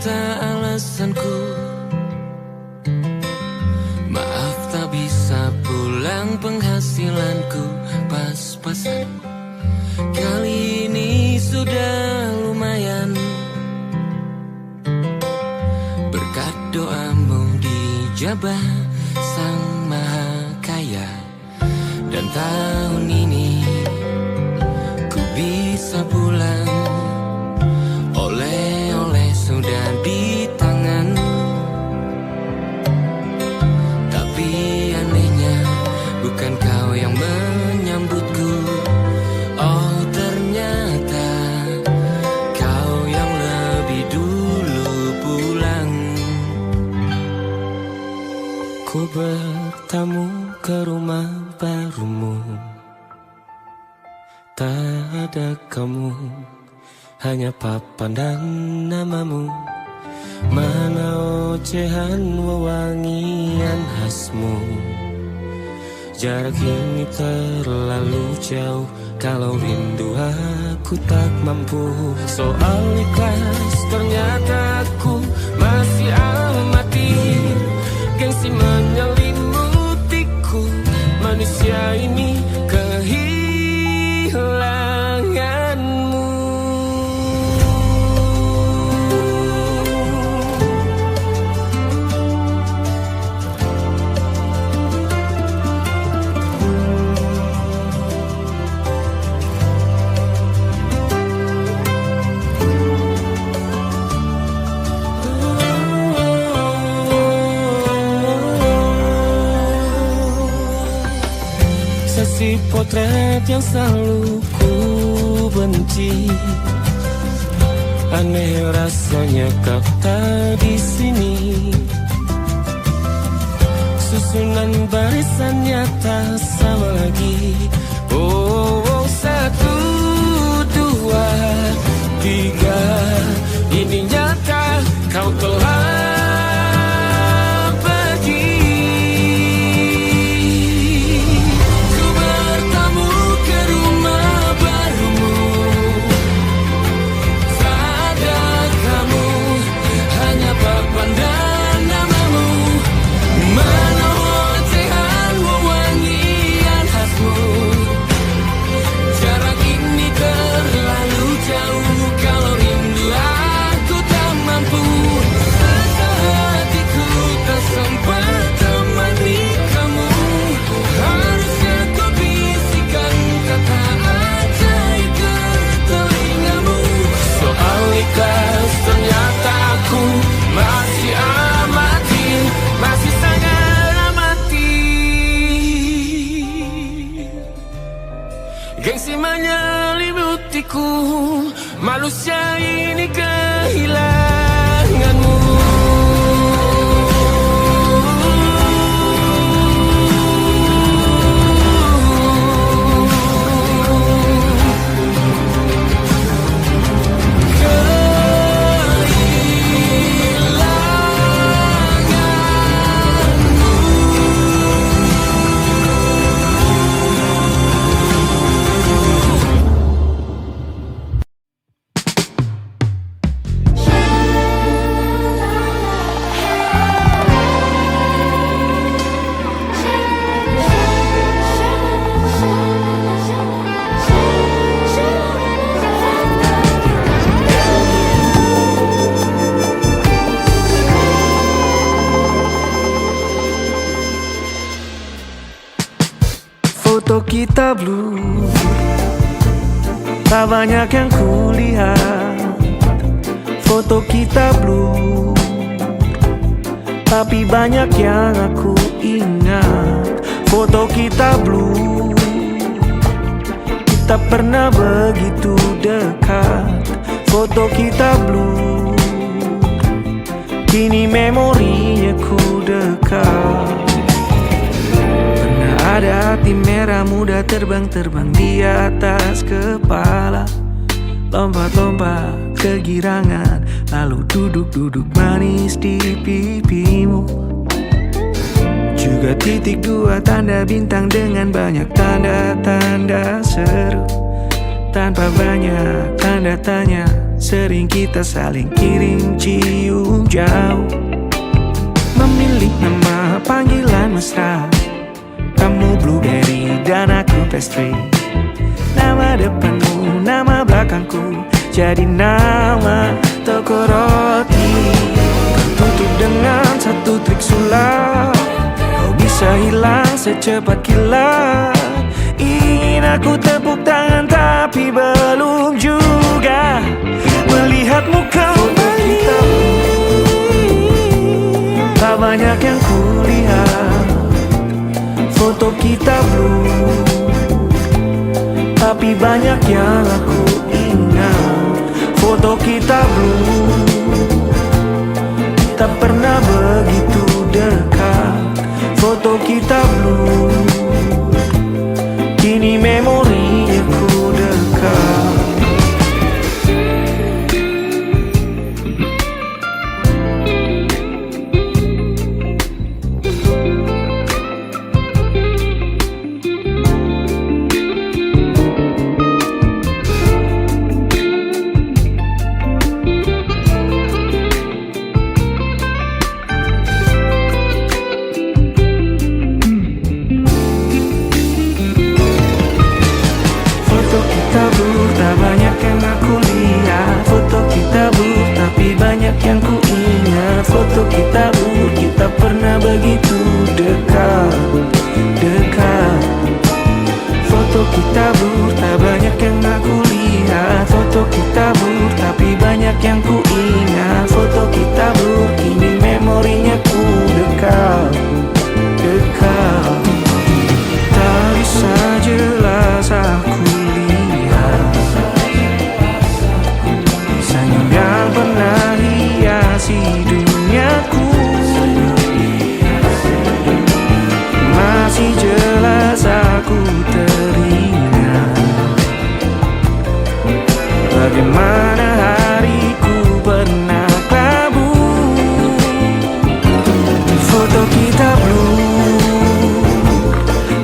kata alasanku. Maaf tak bisa pulang, penghasilanku pas-pasan. Kali ini sudah lumayan, berkat doamu dijabah Sang Maha Kaya. Dan tahun ini ku bisa pulang, oleh-oleh sudah di tangan. Tapi anehnya bukan kau yang menyambutku. Oh ternyata kau yang lebih dulu pulang. Ku bertamu ke rumah barumu, tak ada kamu, hanya papan dan namamu. Mana ocehan wewangian khasmu. Jarak ini terlalu jauh, kalau rindu aku tak mampu. Soal ikhlas ternyata aku masih amati. Gengsi menyelimutiku, manusia ini kehilanganmu. Sesi potret yang selalu ku benci. Aneh rasanya kau tak di sini. Susunan barisannya tak sama lagi. Oh, oh, 1, 2, 3. Ini nyata kau telah gengsi menyelimutiku, manusia ini kehilanganmu. Foto kita blue, tak banyak yang kulihat. Foto kita blue, tapi banyak yang aku ingat. Foto kita blue, kita pernah begitu dekat. Foto kita blue, kini memorinya ku dekat. Ada hati merah muda terbang-terbang di atas kepala. Lompat-lompat kegirangan, lalu duduk-duduk manis di pipimu. Juga titik 2 tanda bintang dengan banyak tanda-tanda seru. Tanpa banyak tanda tanya, Sering kita saling kirim cium jauh, memilih nama panggilan mesra. Kamu blueberry dan aku pastry. Nama depanmu, nama belakangku, jadi nama toko roti. Tutup dengan satu trik sulap, kau bisa hilang secepat kilat. Ingin aku tepuk tangan tapi belum juga melihatmu kembali. Tak banyak yang kulihat, foto kita blue, tapi banyak yang aku ingat. Foto kita blue, tak pernah begitu dekat. Foto kita blue, kini memorinya ku dekat. Tak banyak yang aku lihat, foto kita blur, tapi banyak yang ku ingat. Foto kita blur, kita pernah begitu dekat, dekat. Foto kita blur, tak banyak yang aku lihat. Foto kita blur, tapi banyak yang ku ingat. Foto kita blur, kini memorinya ku dekat, dekat. Tak bisa jelas aku yang pernah hiasi duniaku, masih jelas aku teringat bagaimana hariku pernah kelabu. Foto kita blue,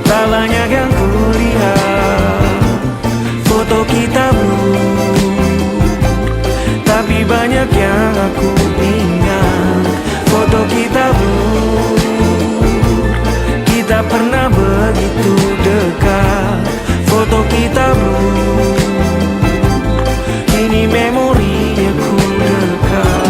tak banyak yang kulihat. Foto kita blue, tapi banyak yang aku ingat. Foto kita blue, kita pernah begitu dekat. Foto kita blue, kini memorinya ku dekat.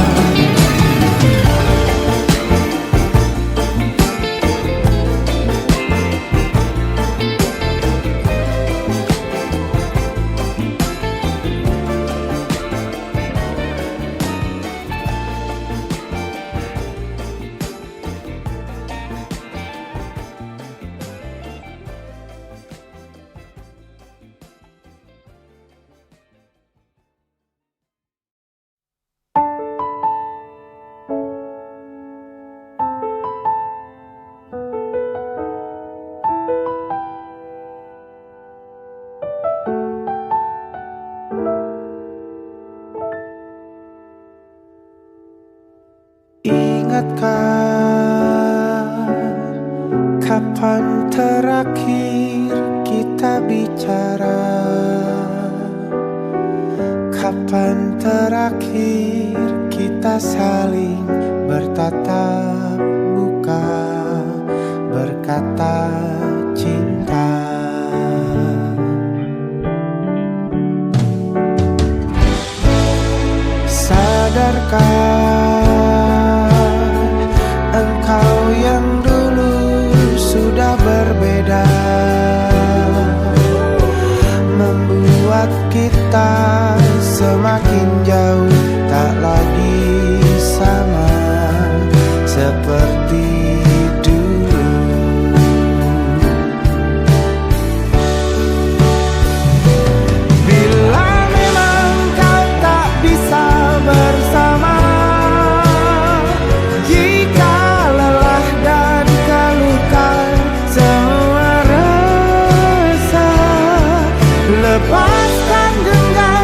Ingatkah kapan terakhir kita bicara? Kapan terakhir kita saling bertatap muka, berkata cinta? Sadarkah engkau yang dulu sudah berbeda, membuat kita semakin jauh, tak lagi sama seperti dulu. Bila memang kau tak bisa bersama, jika lelah dan keluhkan semua rasa, lepaskan genggam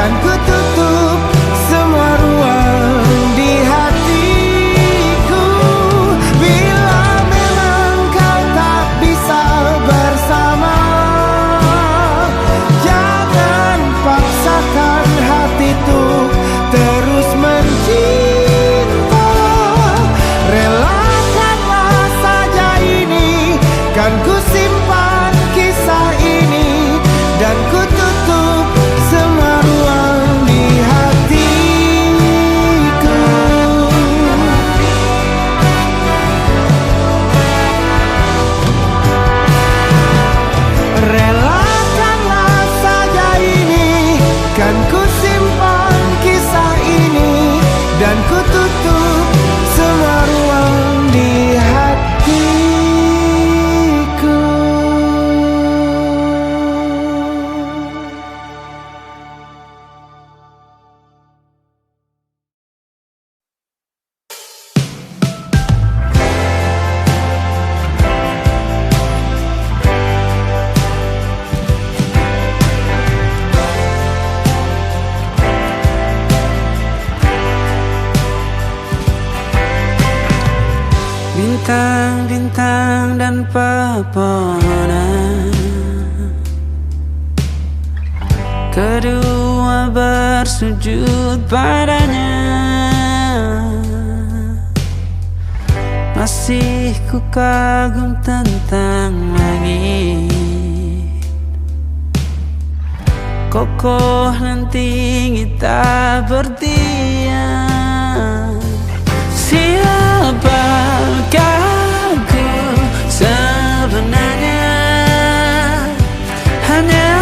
kan ku tutup semua ruang di hatiku. Bila memang kau tak bisa bersama, jangan paksakan hati tuh terus mencinta. Relakanlah saja ini, kan ku simpan kisah ini, dan ku tutup semua ruang di hatiku. Relakanlah saja ini, kan ku simpan kisah ini, dan ku tutup semua ruang di hatiku. Bintang-bintang dan pepohonan, kedua bersujud padanya. Masih ku kagum tentang langit, kokoh dan tinggi tak berdiam. Siapakah ku sebenarnya? Hanya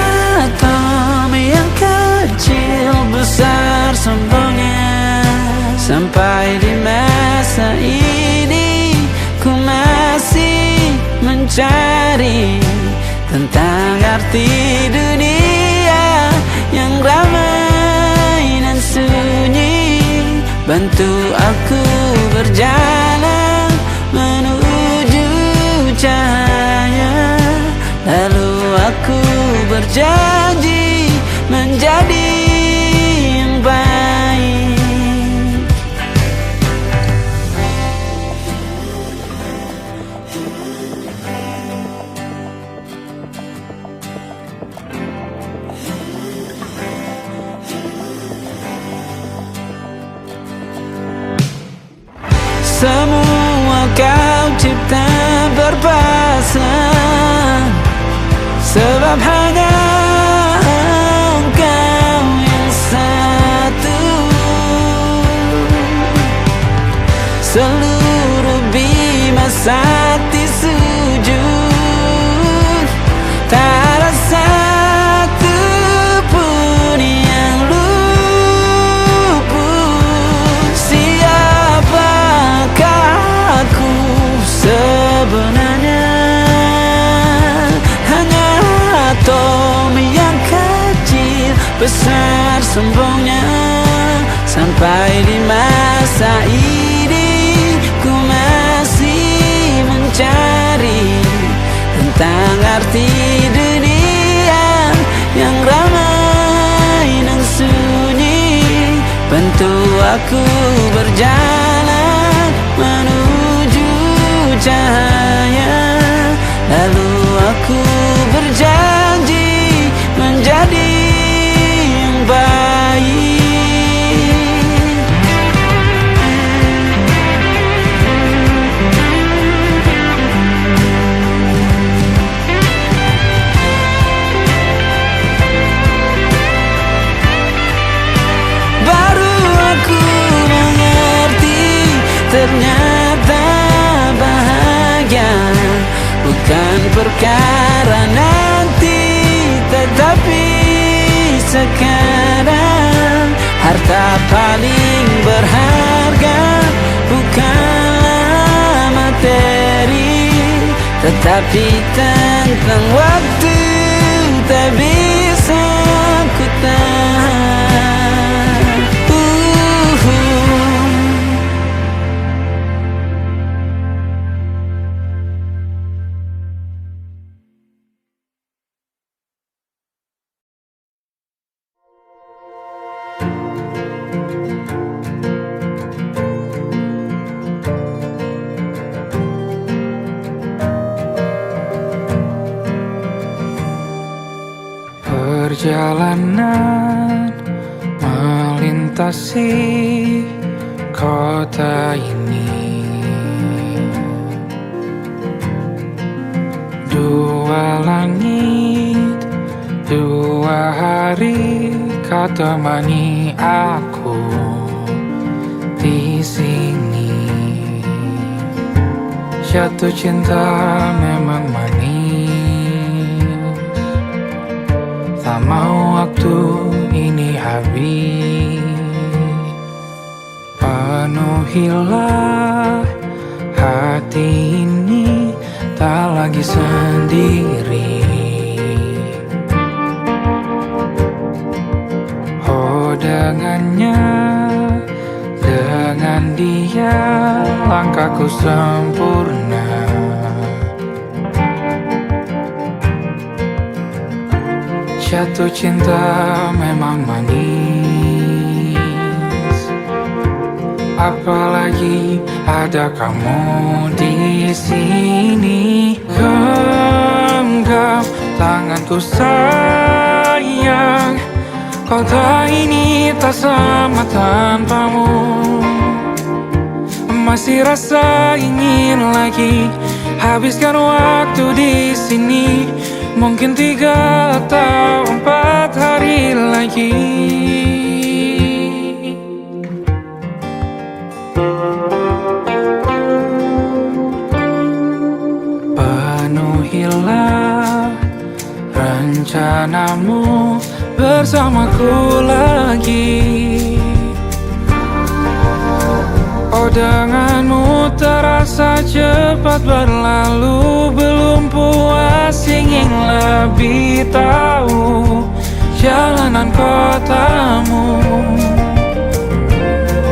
Tom yang kecil besar sombongnya. Sampai di masa ini ku masih mencari tentang arti dunia yang ramai dan sunyi. Bantu aku berjalan menuju cahaya, lalu aku berjanji menjadi yang baik. Semua kau cipta berpasang, sebab hanya engkau yang satu. Seluruh bima sakti sujud, tak ada satu pun yang luput. Siapakah aku sebenarnya? Hanya atom yang kecil besar sombongnya. Sampai di masa ini ku masih mencari tentang arti dunia yang ramai dan sunyi. Bantu aku berjalan menuju cahaya, lalu aku berjanji menjadi yang baik. Baru aku mengerti, ternyata bahagia bukan perkara nanti, tetapi sekarang. Harta paling berharga bukanlah materi, tetapi tentang waktu tak bisa ku tahan. Perjalanan melintasi kota ini, dua langit, dua hari kau temani aku di sini. Jatuh cinta memang manis, tak mau waktu ini habis. Penuhilah hati ini, tak lagi sendiri. Oh dengannya, dengan dia langkahku sempurna. Jatuh cinta memang manis, apalagi ada kamu di sini. Genggam tanganku sayang, kota ini tak sama tanpamu. Masih rasa ingin lagi habiskan waktu di sini. Mungkin 3 atau 4 hari lagi. Penuhilah rencanamu bersamaku lagi. Oh denganmu terasa cepat berlalu, belum puas ingin lebih tahu jalanan kotamu.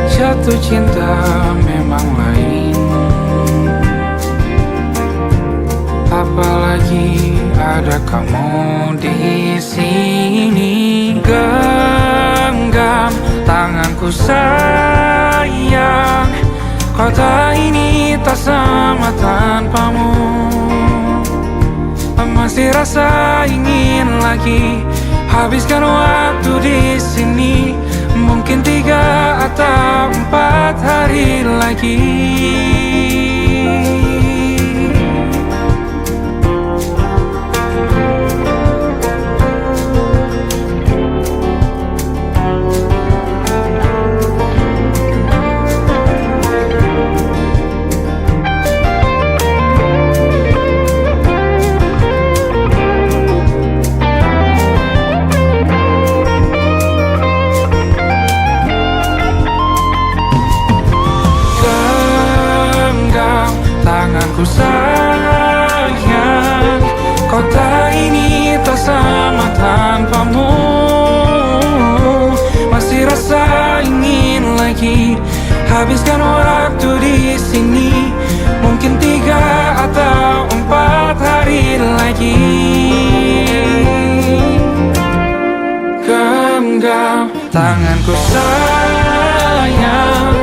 Jatuh cinta memang lain, apalagi ada kamu di sini. Genggam tanganku sayang, kota ini tak sama tanpamu. Masih rasa ingin lagi habiskan waktu di sini. Mungkin 3 atau 4 hari lagi. Tanganku sayang, kota ini tak sama tanpamu. Masih rasa ingin lagi habiskan waktu di sini. Mungkin 3 atau 4 hari lagi. Genggam tanganku sayang,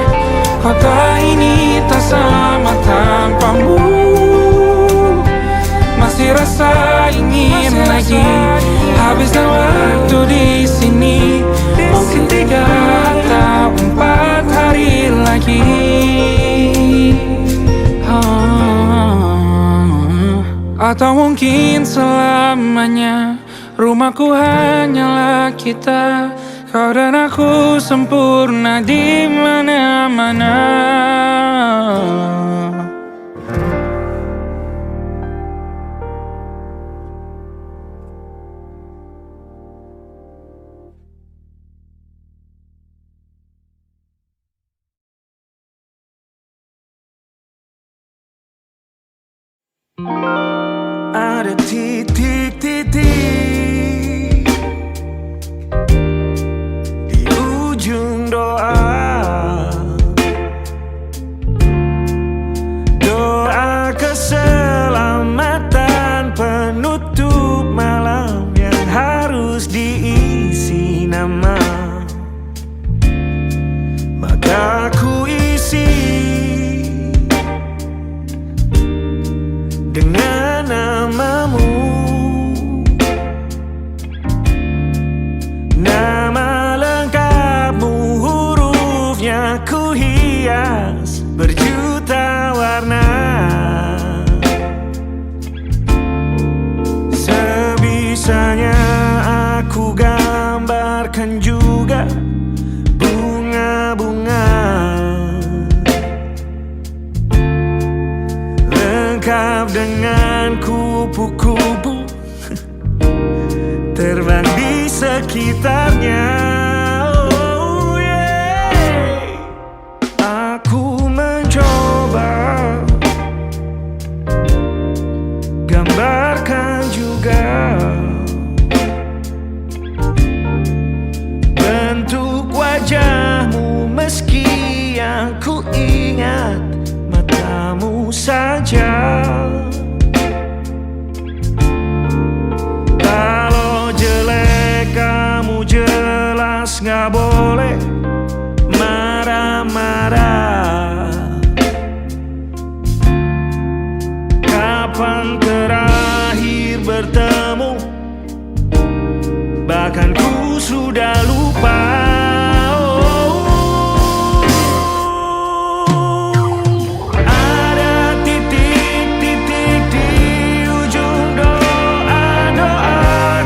kota ini tak sama tanpamu. Masih rasa ingin lagi habiskan waktu di sini. Mungkin 3 atau 4 hari lagi. Atau mungkin selamanya. Rumahku hanyalah kita, kau dan aku sempurna di mana-mana. Ada titik-titik di ujung doa, doa keselamatan penutup malam yang harus diisi nama. Maka ku isi dengan namamu. wajahmu, meski yang ku ingat matamu saja. Kalau jelek kamu jelas gak boleh marah-marah. Kapan terakhir bertemu, bahkan ku sudah lupa. Ada titik-titik di ujung doa-doa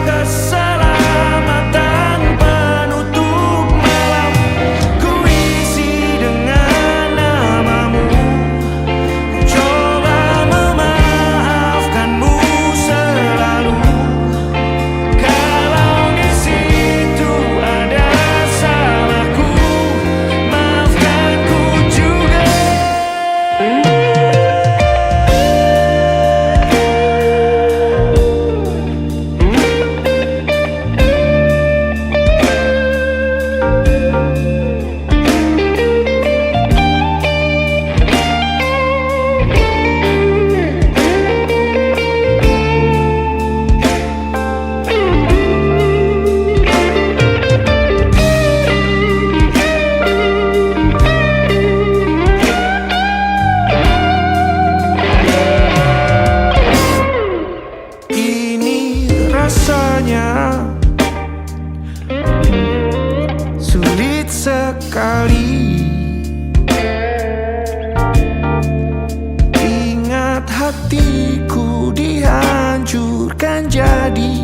keselamatan penutup malam. Ku isi dengan namamu, coba memaafkanmu selalu. Kalau di situ ada salahku, maafkanku juga. Ini rasanya sulit sekali. Ingat hatiku dihancurkan jadi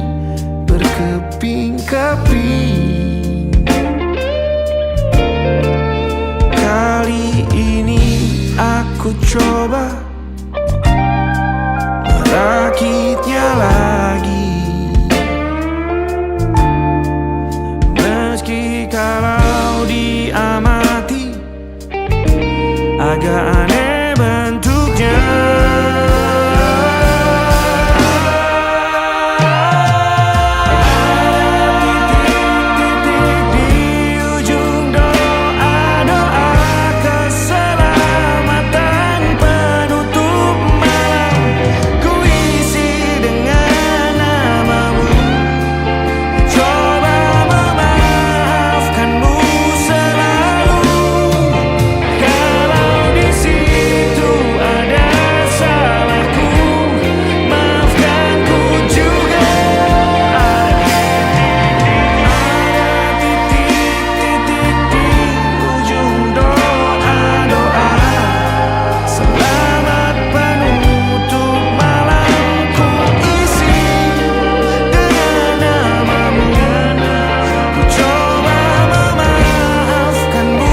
berkeping-keping. Kali ini aku coba merakitnya lagi, meski kalau diamati agak aneh bentuknya. Titik-titik di ujung doa-doa keselamatan penutup malam. Ku isi dengan namamu, coba memaafkanmu selalu. Kalau di situ ada salahku, maafkanku juga. Ada titik-titik di ujung doa-doa selamat penutup malam. Ku isi dengan namamu, ku coba memaafkanmu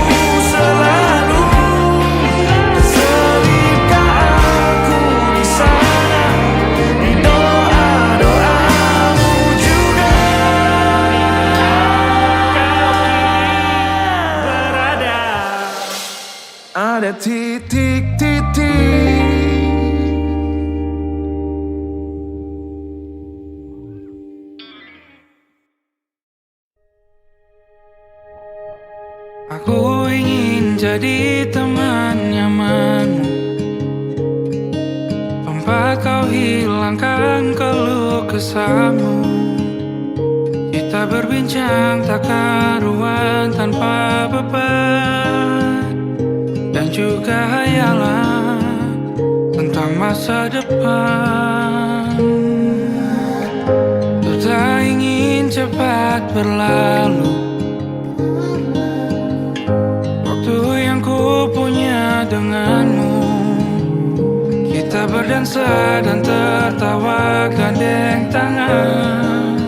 selalu. Selipkah aku di sana, di doa-doamu juga. Berada, ada titik-titik. Aku ingin jadi teman nyamanmu, tempat kau hilangkan keluh kesahmu. Kita berbincang tak karuan tanpa beban, dan juga hayalan tentang masa depan. Ku tak ingin cepat berlalu waktu yang ku punya denganmu. Kita berdansa dan tertawa gandeng tangan,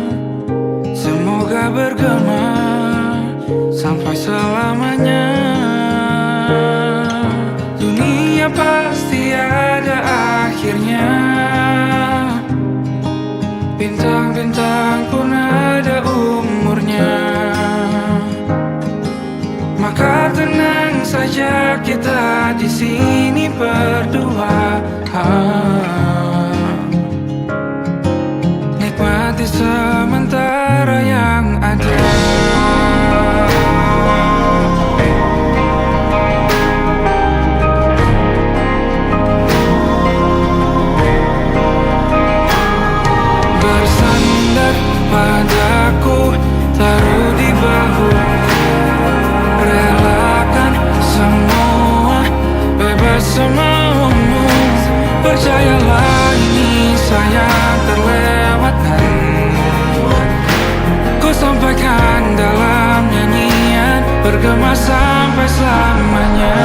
semoga bergema sampai selamanya. Dunia pasti ada akhirnya, bintang-bintang pun ada umurnya. Maka tenang saja kita di sini berdua. Nikmati sementara yang ada. bergema sampai selamanya.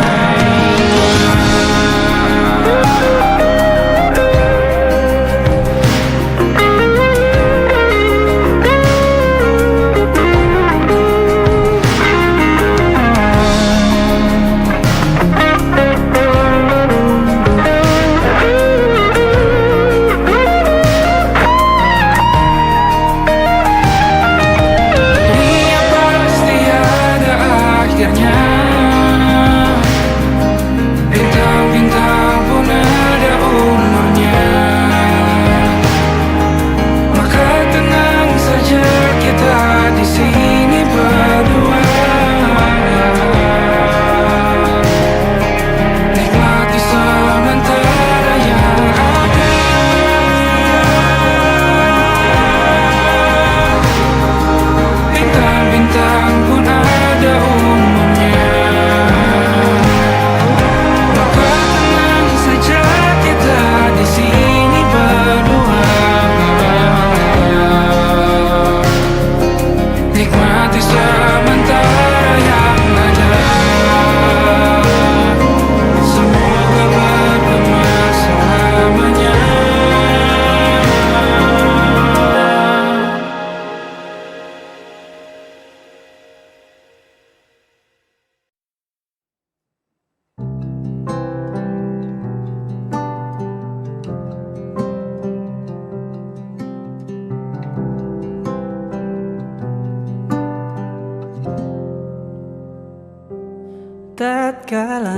Tatkala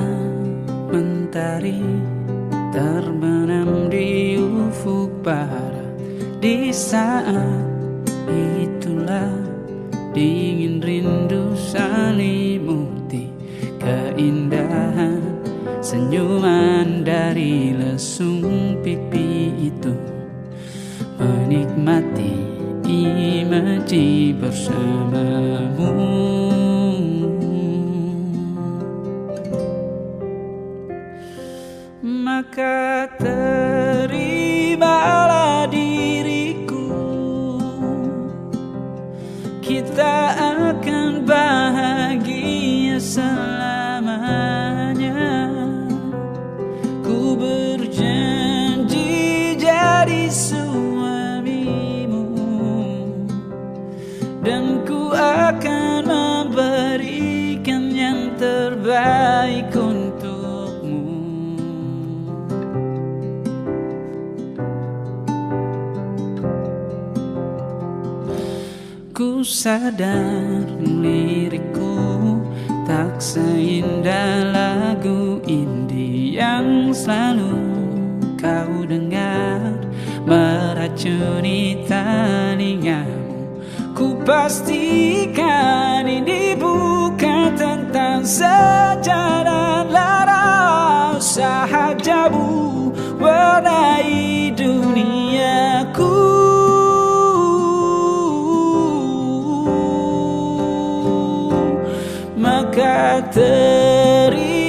mentari terbenam di ufuk barat, di saat itulah dingin rindu selimuti keindahan senyuman dari lesung pipi itu, menikmati imaji bersamamu. Maka terimalah diriku, kita akan bahagia selamanya. Ku berjanji jadi suamimu, dan ku akan memberikan yang terbaik untukmu. Ku sadar lirikku tak seindah lagu indie yang selalu kau dengar meracuni telingamu. Ku pastikan ini bukan tentang sejarah lara, sahajamu warnai duniaku. Maka terimalah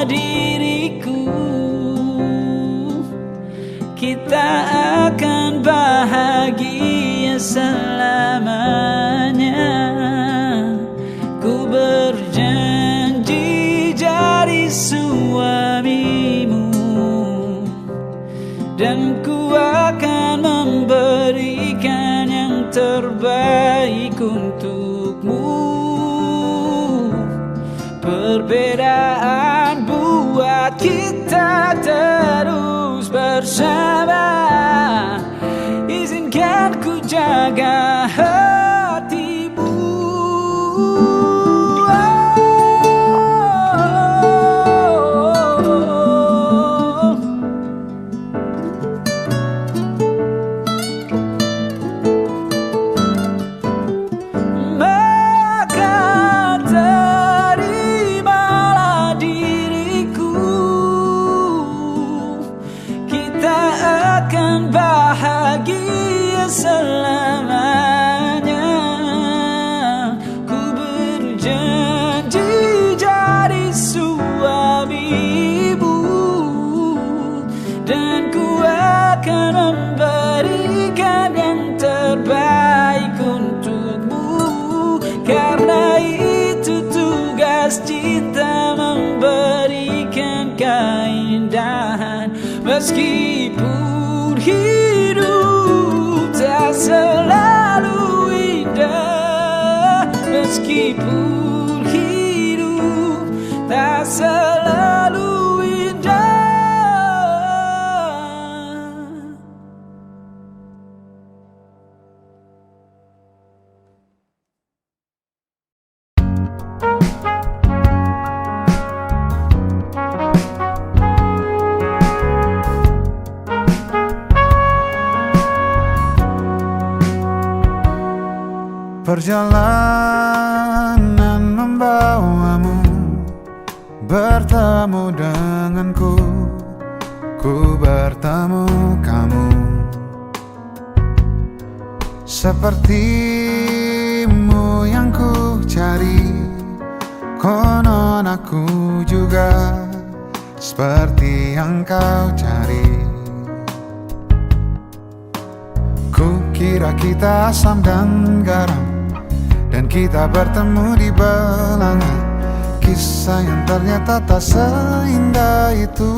diriku, kita akan bahagia selamanya. Ku berjanji jadi suamimu, dan ku akan memberikan yang terbaik untukmu. Perbedaan buat kita terus bersama. Izinkan ku jaga hatimu. Bahagia selamanya. Meskipun hidup tak selalu indah, meskipun hidup tak selalu indah. Perjalanan membawamu bertemu denganku, ku bertemu kamu. Sepertimu yang ku cari, konon aku juga seperti yang kau cari. Ku kira kita asam dan garam, dan kita bertemu di belanga. Kisah yang ternyata tak seindah itu.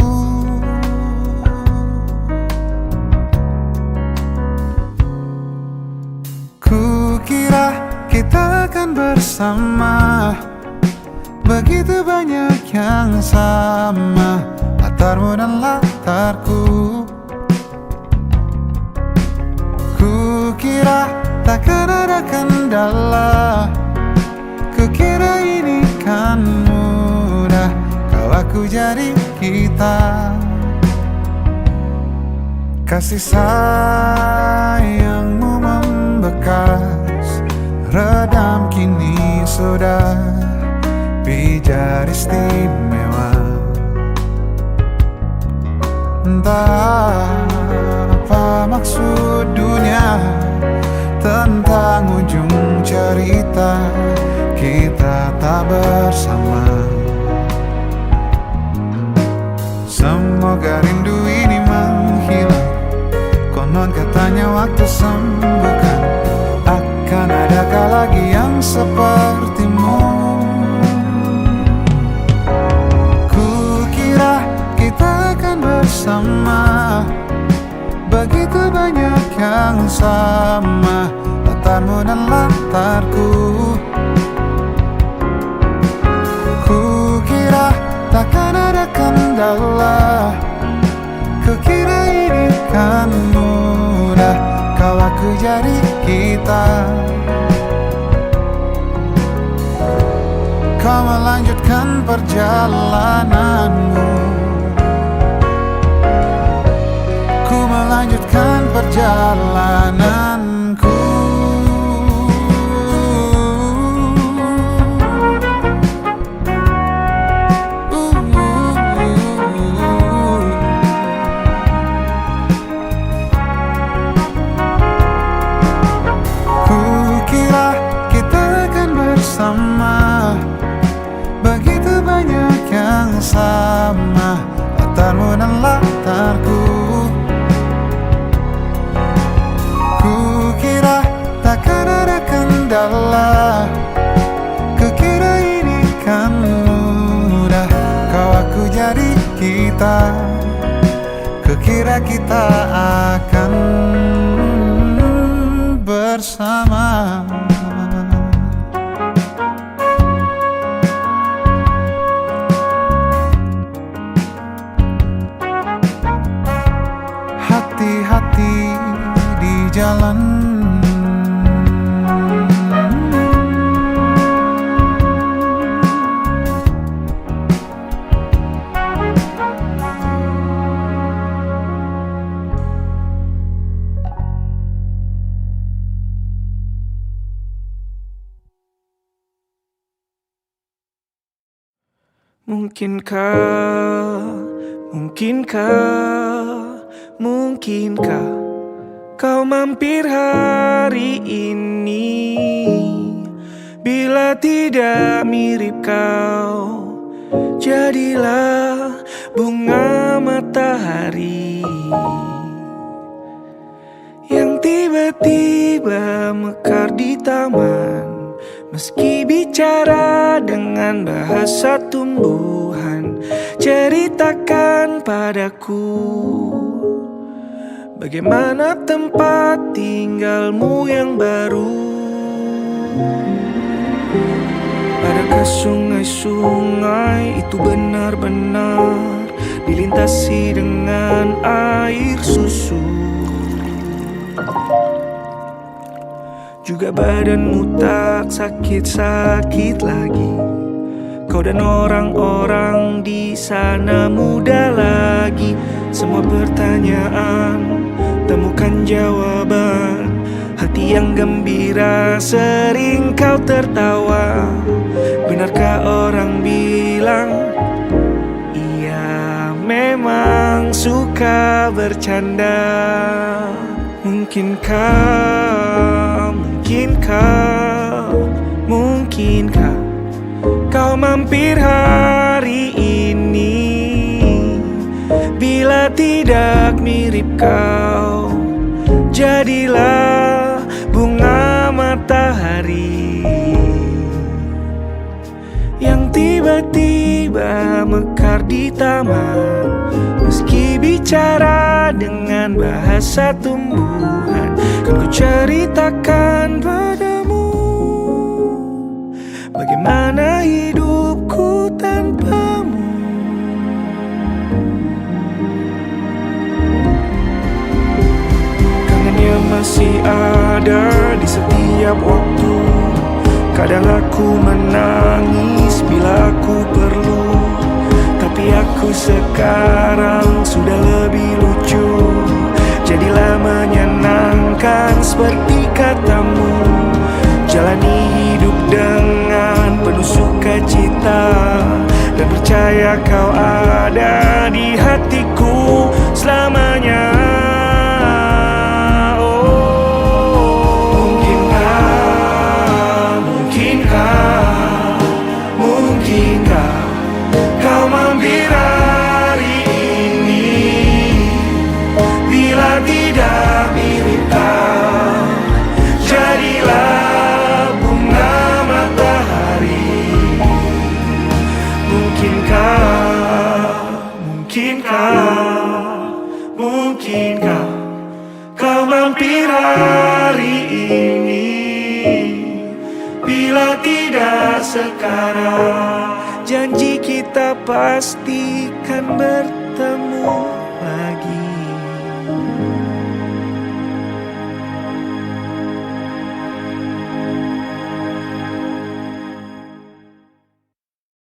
Ku kira kita akan bersama, begitu banyak yang sama, latarmu dan latarku. Ku kira takkan ada kendala, kukira ini kan mudah, kau aku jadi kita. Kasih sayangmu membekas, redam kini sudah pijar istimewa. Entah apa maksud dunia tentang ujung cerita kita tak bersama. Semoga rindu ini menghilang, konon katanya waktu sembuhkan. Akan adakah lagi yang sepertimu? Kukira kita akan bersama, begitu banyak yang sama, latarmu dan latarku. Kukira takkan ada kendala, kukira ini kan mudah, kau aku jadi kita. Kau melanjutkan perjalananmu, ku melanjutkan perjalananku. Kukira kita akan bersama, begitu banyak yang sama, latarmu dan latarku. Kukira takkan ada kendala, kukira ini kan mudah, kau aku jadi kita. Kukira kita akan bersama. Hati-hati di jalan, Mungkinkah, mungkinkah kau mampir hari ini? Bila tidak mirip kau, jadilah bunga matahari yang tiba-tiba mekar di taman. Meski bicara dengan bahasa tumbuhan, ceritakan padaku Bagaimana tempat tinggalmu yang baru? Adakah sungai-sungai itu benar-benar dilintasi dengan air susu? Juga badanmu tak sakit-sakit lagi. Kau dan orang-orang di sana muda lagi. Semua pertanyaan temukan jawaban. Hati yang gembira sering kau tertawa. Benarkah orang bilang ia memang suka bercanda? Mungkinkah kau mampir hari ini? Bila tidak mirip kau, jadilah bunga matahari yang tiba-tiba mekar di taman. Meski bicara dengan bahasa tumbuhan, kan ku ceritakan padamu bagaimana hidupku tanpamu. Kangennya masih ada di setiap waktu. Kadang aku menangis bila aku perlu, tapi aku sekarang sudah lebih lucu. Jadilah menyenangkan seperti katamu. Jalani hidup dengan penuh sukacita, dan percaya kau ada di hatiku selamanya. Mungkinkah kau mampir hari ini? Bila tidak mirip kau, jadilah bunga matahari. Mungkinkah kau mampir hari ini? Bila tidak sekarang, janji kita pastikan bertemu.